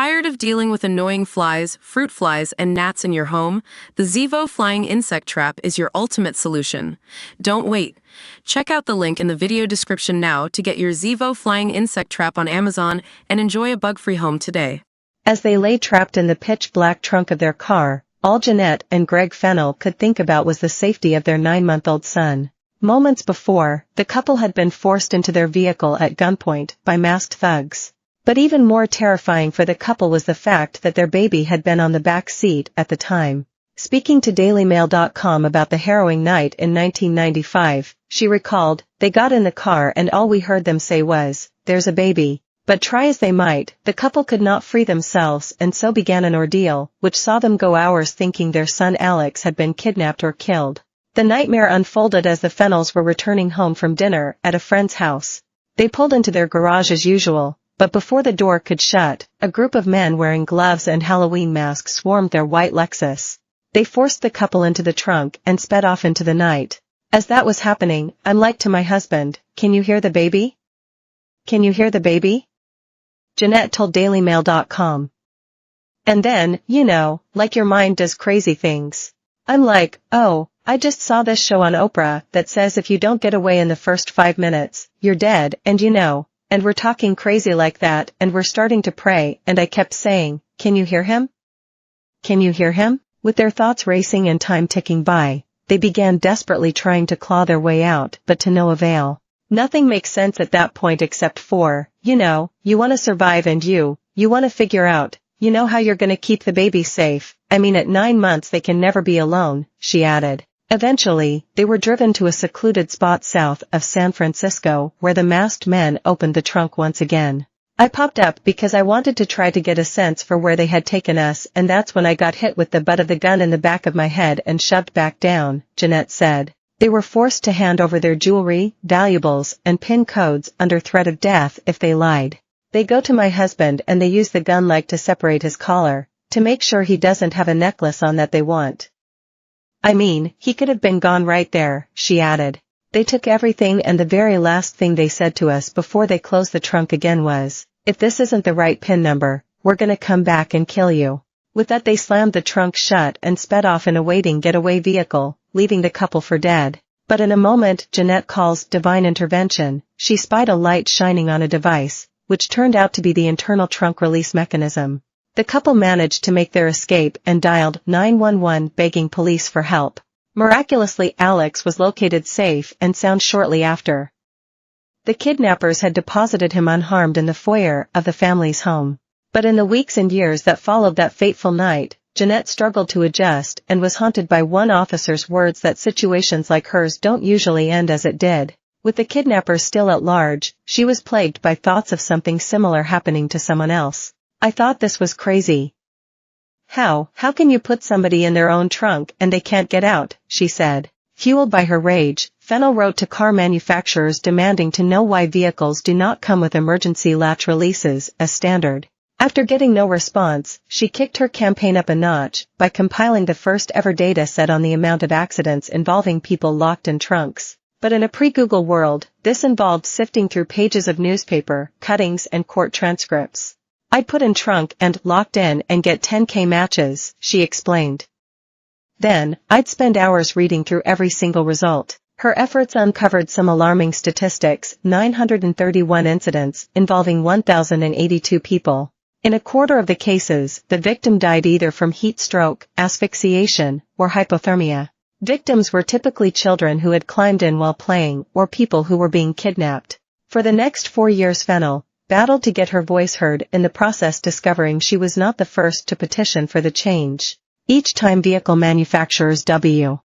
Tired of dealing with annoying flies, fruit flies, and gnats in your home? The Zevo Flying Insect Trap is your ultimate solution. Don't wait. Check out the link in the video description now to get your Zevo Flying Insect Trap on Amazon and enjoy a bug-free home today. As they lay trapped in the pitch-black trunk of their car, all Jeanette and Greg Fennell could think about was the safety of their 9-month-old son. Moments before, the couple had been forced into their vehicle at gunpoint by masked thugs. But even more terrifying for the couple was the fact that their baby had been on the back seat at the time. Speaking to DailyMail.com about the harrowing night in 1995, she recalled, "They got in the car and all we heard them say was, 'There's a baby.' But try as they might, the couple could not free themselves and so began an ordeal, which saw them go hours thinking their son Alex had been kidnapped or killed. The nightmare unfolded as the Fennells were returning home from dinner at a friend's house. They pulled into their garage as usual, but before the door could shut, a group of men wearing gloves and Halloween masks swarmed their white Lexus. They forced the couple into the trunk and sped off into the night. As that was happening, I'm like to my husband, 'Can you hear the baby? Can you hear the baby?' Jeanette told DailyMail.com. And then, like your mind does crazy things. I'm like, oh, I just saw this show on Oprah that says if you don't get away in the first 5 minutes, you're dead, and and we're talking crazy like that and we're starting to pray and I kept saying, 'Can you hear him? Can you hear him?' With their thoughts racing and time ticking by, they began desperately trying to claw their way out, but to no avail. Nothing makes sense at that point except for, you want to survive and you want to figure out, how you're going to keep the baby safe. I mean at 9 months they can never be alone," she added. Eventually, they were driven to a secluded spot south of San Francisco where the masked men opened the trunk once again. "I popped up because I wanted to try to get a sense for where they had taken us and that's when I got hit with the butt of the gun in the back of my head and shoved back down," Jeanette said. They were forced to hand over their jewelry, valuables, and PIN codes under threat of death if they lied. "They go to my husband and they use the gun like to separate his collar, to make sure he doesn't have a necklace on that they want. I mean, he could have been gone right there," she added. "They took everything and the very last thing they said to us before they closed the trunk again was, 'If this isn't the right PIN number, we're gonna come back and kill you.'" With that they slammed the trunk shut and sped off in a waiting getaway vehicle, leaving the couple for dead. But in a moment Jeanette calls divine intervention, she spied a light shining on a device, which turned out to be the internal trunk release mechanism. The couple managed to make their escape and dialed 911 begging police for help. Miraculously Alex was located safe and sound shortly after. The kidnappers had deposited him unharmed in the foyer of the family's home. But in the weeks and years that followed that fateful night, Jeanette struggled to adjust and was haunted by one officer's words that situations like hers don't usually end as it did. With the kidnappers still at large, she was plagued by thoughts of something similar happening to someone else. "I thought this was crazy. How can you put somebody in their own trunk and they can't get out?" she said. Fueled by her rage, Fennell wrote to car manufacturers demanding to know why vehicles do not come with emergency latch releases as standard. After getting no response, she kicked her campaign up a notch by compiling the first ever data set on the amount of accidents involving people locked in trunks. But in a pre-Google world, this involved sifting through pages of newspaper, cuttings and court transcripts. "I'd put in trunk and locked in and get 10K matches," she explained. "Then, I'd spend hours reading through every single result." Her efforts uncovered some alarming statistics: 931 incidents involving 1,082 people. In a quarter of the cases, the victim died either from heat stroke, asphyxiation, or hypothermia. Victims were typically children who had climbed in while playing or people who were being kidnapped. For the next 4 years Fennell battled to get her voice heard, in the process discovering she was not the first to petition for the change. Each time vehicle manufacturers W.